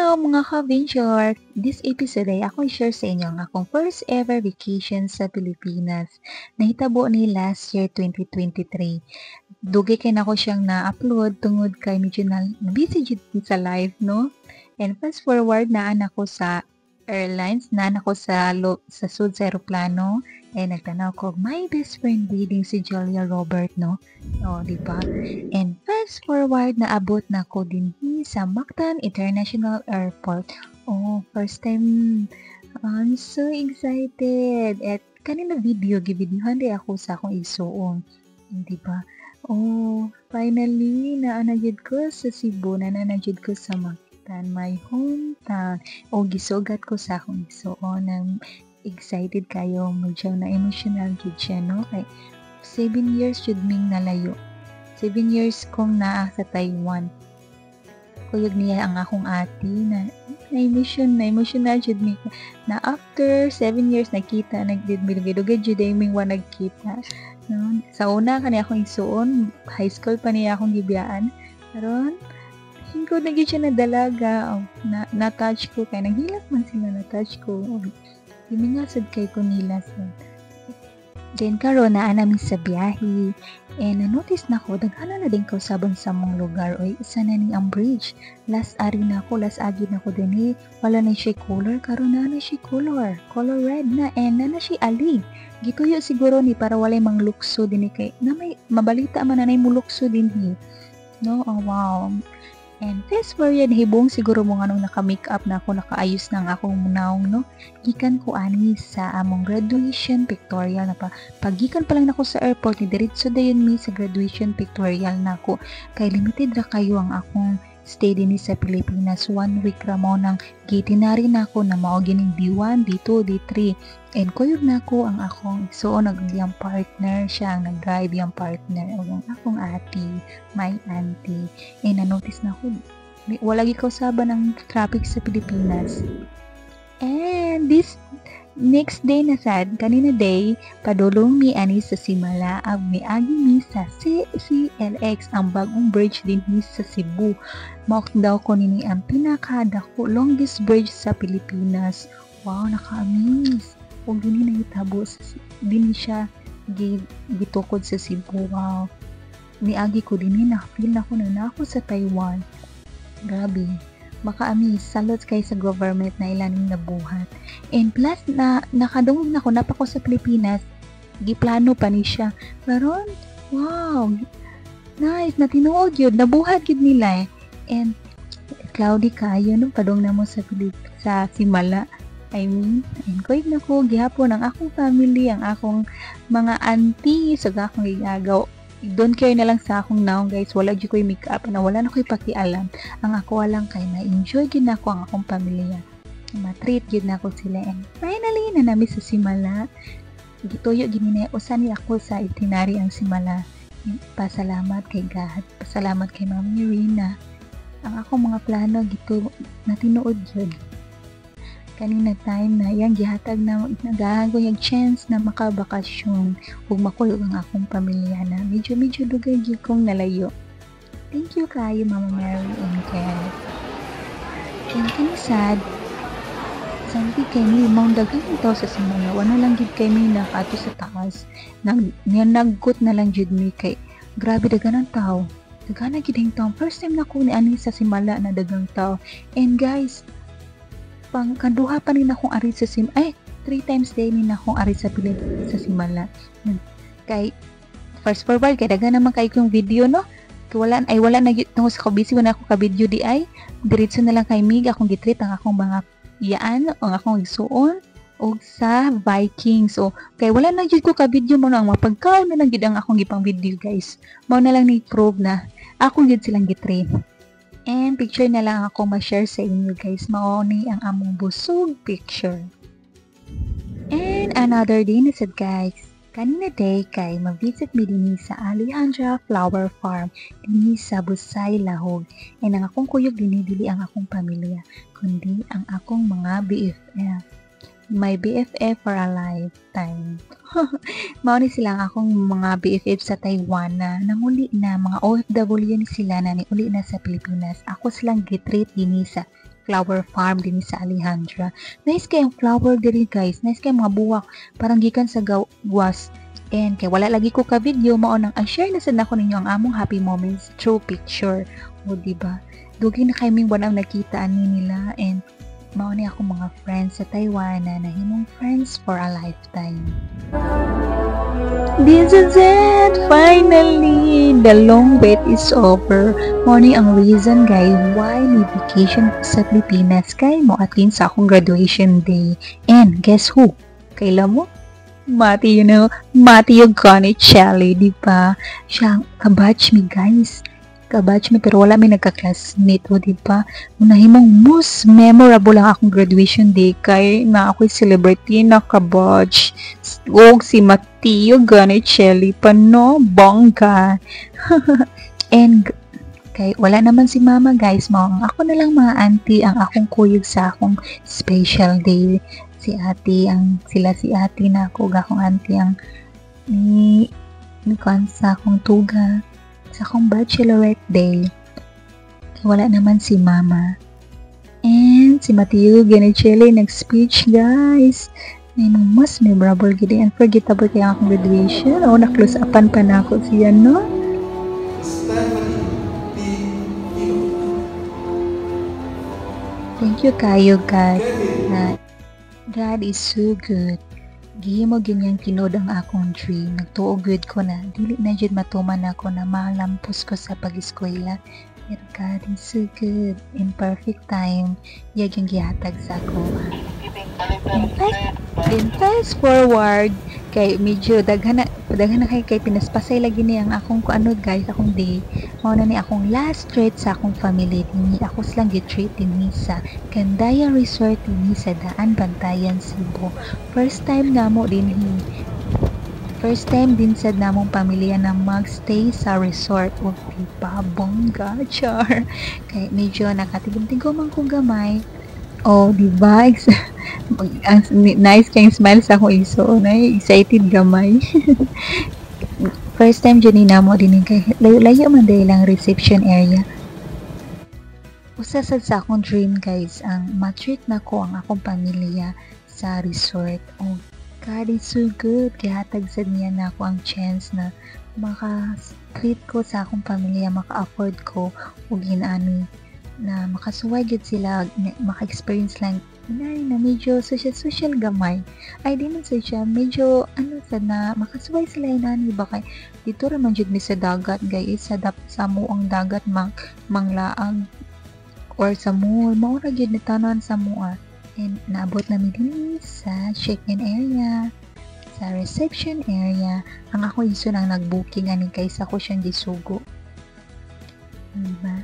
Hello mga ka-venture! This episode ay ako i-share sa inyo ang akong first ever vacation sa Pilipinas. Nahitabo ni last year 2023. Dugay kay nako siyang na-upload tungod kay medyo na busy jud sa live, no? And fast forward na anak ko sa airlines, na anak ko sa sud sa aeroplano. Nagtanaw ko, my best friend reading si Julia Robert, no? O, di ba? And fast forward na abot na ko din sa Mactan International Airport. Oh, first time. I'm so excited. At kanina givideohan di ako sa akong isuon. Di ba? Oh, finally, naanajid ko sa Cebu, nananajid ko sa Mactan, my hometown. O, gisugat ko sa akong isuon ng excited kayo, medyo na emotional jud siya, no? Kay 7 years jud ming nalayo. 7 years kong naa sa Taiwan. Kuyog niya ang akong ati na emotional jud mi na after 7 years nakita nagdidugay jud ay ming wa nagkita, no? Sa una kani akong isuon, high school pa niya akong gibiyaan. Karon hingkod na gyud siya na dalaga. Na touch ko kay naghilak man sila na touch ko. Gimingasad kay ko nila sa. Then karon naa nami sa biyahe. Na-notice na ko, daghana na din kausaban sa mong lugar. Oy, isa na ni ang bridge. Last agi na ko din wala na siya color, karon na siya color red na, na siya alig. Gituyo siguro ni para walay manglukso din kay na may mabalita man na mulukso din no? Oh, wow. And fast forward hibong siguro mo nga nung naka-make up na ako, nakaayos na ang akong munaong, no? Gikan ko ani sa among graduation pictorial na pa. Pagikan pa lang nako sa airport, ni diretso dayon mi sa graduation pictorial nako. Kay limited ra kayo ang akong stay din sa Pilipinas. 1 week ra mo nang gitinari na ako na mao gining D1, D2, D3. And kuyog na ko ang akong isuon ang partner, siya ang nag-drive yung partner o yung akong ati, my auntie. Na-notice na ko, wala gikausaba ng traffic sa Pilipinas. And this next day na sad, kanina day, padulong mi ani sa Simala, miagi mi sa CCLX, ang bagong bridge din sa Cebu. Maok daw ko nini ang pinakadako longest bridge sa Pilipinas. Wow, naka-amaze. Kung gini nahitabo, din siya gitukod sa Cebu. Wow. Niagi ko din na-feel ako na ako sa Taiwan. Grabe. Maka-amaze. Salot kay sa government na ilaning nabuhat. And plus, nakadungog na ko, napako sa Pilipinas, giplano pa ni siya. Pero, wow, nice, natinuod yun, nabuhat yun nila And, cloudy kayo, nung padong na mo sa Simala. And koy na ko, gihapon ang akong family, ang akong mga auntie, sa akong igagaw. Don't care na lang sa akong naong guys, wala dyan ko'y make up, na wala na ko'y pakialam. Ang ako walang kay na-enjoy gid na ko ang akong pamilya. Ma-treat gid na ko sila. And finally, nanami sa Simala. Gituyo gini na usan ako sa itinerary ang Simala. Pasalamat kay God, pasalamat kay Ma'am Irina. Ang akong mga plano gito natinuod yun. Kanina time na yang gihatag na nagahan ko yung chance na makabakasyon ug makulog ang akong pamilya na medyo dugay gyud kong nalayo. Thank you kayo Mama Mary and God. And kinisad sabi kay ni mong daghang ito sa Simala, wala lang gid kay mi nakato sa taas. Naggut na lang jud mi kay grabe daghang tao. Daghang gid ang tao. First time na ko ni ani sa Simala na daghang tao. And guys, pang kaduha pa rin akong ari sa 3 times day ni akong ari sa Simala. Kay first forward kay daga naman kay kong video, no? Kay wala na gyud sa ko busy wala ako ka video di ay diretso na lang kay mig akong gitreat ang akong mga iyaan ang akong igsuon og sa Vikings. So kay wala na gyud ko ka video mo ang mapagkaon na lang gyud ang akong gipang video guys. Mao na lang ni prove na ako gyud silang gitreat. And picture na lang ako ma-share sa inyo guys. Mao ni ang among busog picture. And another day na sad guys. Kanina day kay mag-visit mi dinhi sa Alejandra Flower Farm dinhi sa Busay, Lahog. And ang akong kuyog dinhi dili ang akong pamilya, kundi ang akong mga BFF. My BFF for a lifetime. Mao ni sila ang akong mga BFF sa Taiwan na nanguli na mga OFW ni sila na niuli na sa Pilipinas. Ako silang gitreat dinhi sa flower farm din sa Alejandra. Nice kay ang flower diri guys. Nice kay mga buwak. Parang gikan sa gawas. And kay wala lagi ko ka video mao nang share na sad nako ninyo ang among happy moments through picture. O diba? Dugi na kay ming ang nakita ani nila and mao ni ako mga friends sa Taiwan na nahimong friends for a lifetime. This is it! Finally! The long wait is over. Morning ang reason guys why may vacation ko sa Pilipinas kay mo attend sa akong graduation day. And guess who? Kailan mo? Mati, Mati yung Conicelli, di ba? Siya ang kabatch me guys. Kabatch me pero wala may nagka-classmate o di ba? Unahimong most memorable ang akong graduation day kay na ako'y celebrity na kabatch. O si Mateo Ganicelli pa no, bongga. And kay wala naman si mama guys, ako na lang mga auntie ang akong kuyog sa akong special day. Si ate si ate na ako akong auntie ang ni sa akong tuga sa akong bachelorette day. Wala naman si mama. And si Mateo Ganicelli nag-speech guys. May mas memorable gid and unforgettable kaya akong graduation. O na-close upan pa na ako siya, no? Thank you kayo God. God is so good. Gihimo ganyang tinod ang akong dream. Nagtuo good ko na. Dili na jud matuman ako na malampos ko sa pag-eskwela. Pero God is so good. In perfect time, yagyang gihatag sa ako. Then fast forward kay medyo daghan na kay pinaspasay lagi ni ang akong guys, akong day. Mao na ni akong last treat sa akong family dinhi. Ako lang gi-treat dinhi sa Candaya Resort dinhi sa Daan, Bantayan, Cebu. First time din sa namong pamilya na magstay sa resort. O diba, bongga, char. Kay medyo nakatigom-tigom ang kong gamay. Oh, diba? Nice kayong smile sa akong iso. Excited gamay. First time dyan mo din kay layo man dahil lang reception area. Usasad sa akong dream guys ang matreat na ko ang akong pamilya sa resort. Oh, God is so good. Kihatag sa niya na ako ang chance na maka-treat ko sa akong pamilya, maka-afford ko o ginani na makasuway gud sila, maka-experience lang na medyo social gamay. Ay di man siya medyo sad na makasuway sila inani ba kay dito ra man jud mi sa dagat guys, sa muang dagat manglaag or sa mall mao ra jud ni tanan sa mua. And naabot na mi din sa check-in area, sa reception area. Ang ako iso nang nag-booking ani kaysa ko siyang gisugo. Diba?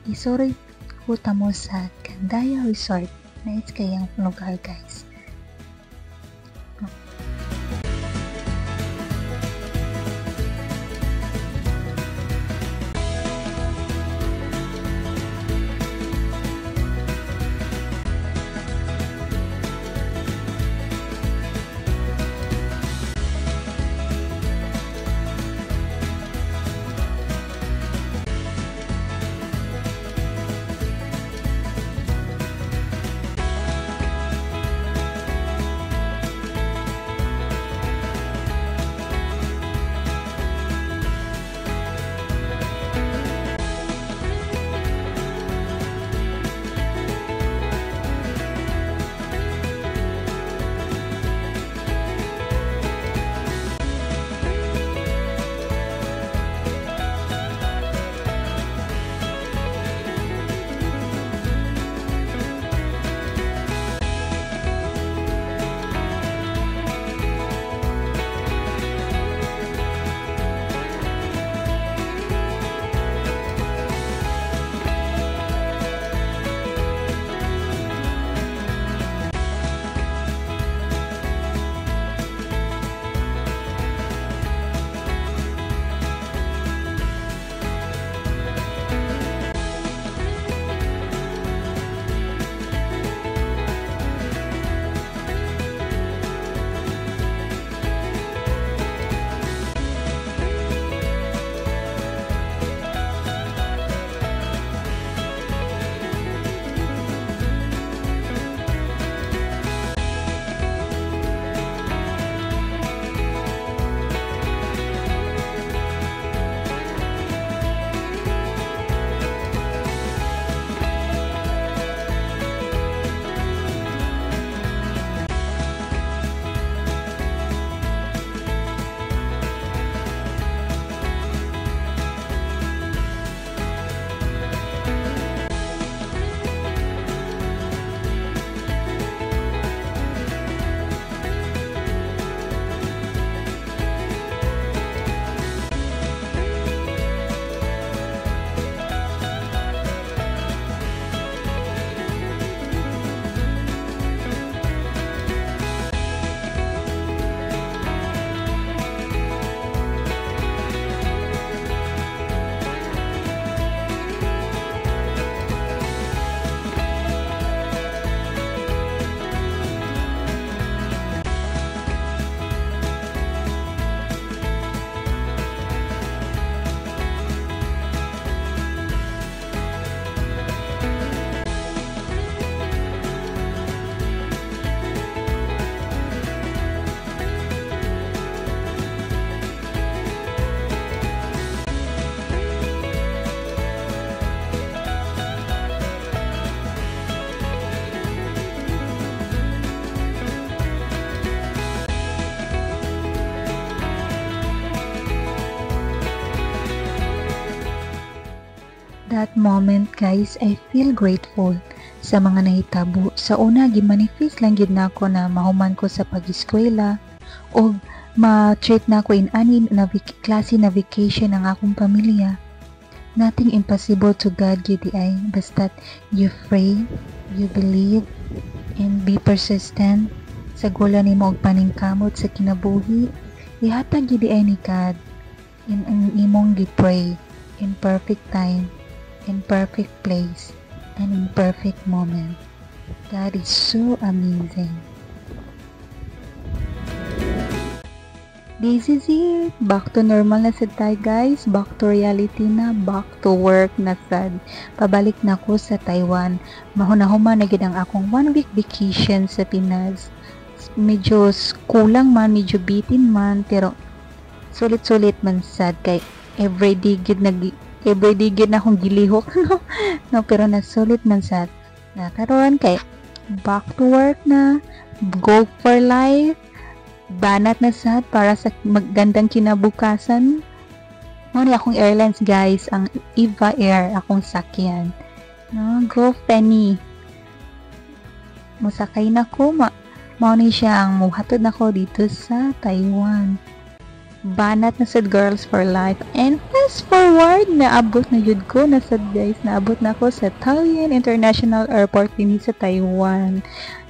Isorry ko tamo sa Candaya Resort. Nice kayang lugar guys. That moment, guys, I feel grateful sa mga nahitabo. Sa una, gimanifest lang gid nako na mahuman ko sa pag-eskwela o ma-treat na ko in ani na klase na vacation ng akong pamilya. Nothing impossible to God gid ay basta't you pray, you believe, and be persistent sa gola nimo og paningkamot sa kinabuhi. Ihatag gid ay ni God in ang imong gi-pray in perfect time, in perfect place, and in perfect moment. God is so amazing. This is it. Back to normal na sad tayo, guys. Back to reality na. Back to work na sad. Pabalik na ko sa Taiwan. Mahuna-huma na gid ang akong 1 week vacation sa Pinas. Medyo kulang man, medyo bitin man, pero sulit-sulit man sad kay everyday gid na akong gilihok no, pero nasulit man sad na karon kay back to work na, go for life, banat na sad para sa magandang kinabukasan. Ano akong airlines, guys, ang Eva Air akong sakyan, no, go Penny. Musakay na ko, mao ni siya ang muhatod nako dito sa Taiwan. Banat na sad, girls for life. And fast forward, naabot na yun ko na sad, guys. Naabot na ako sa Taoyuan International Airport din sa Taiwan.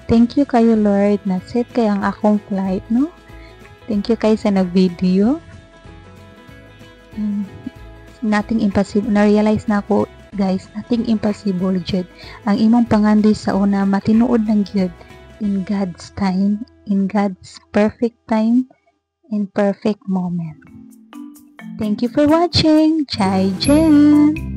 Thank you kayo, Lord, na set kay ang akong flight, no? Thank you kayo sa nag-video. Nothing impossible. Na-realize na ako, guys, nothing impossible, Jud. Ang imong pangandoy sa una, matinuod ng Jud. In God's time, in God's perfect time, in perfect moment. Thank you for watching. Jai Jen!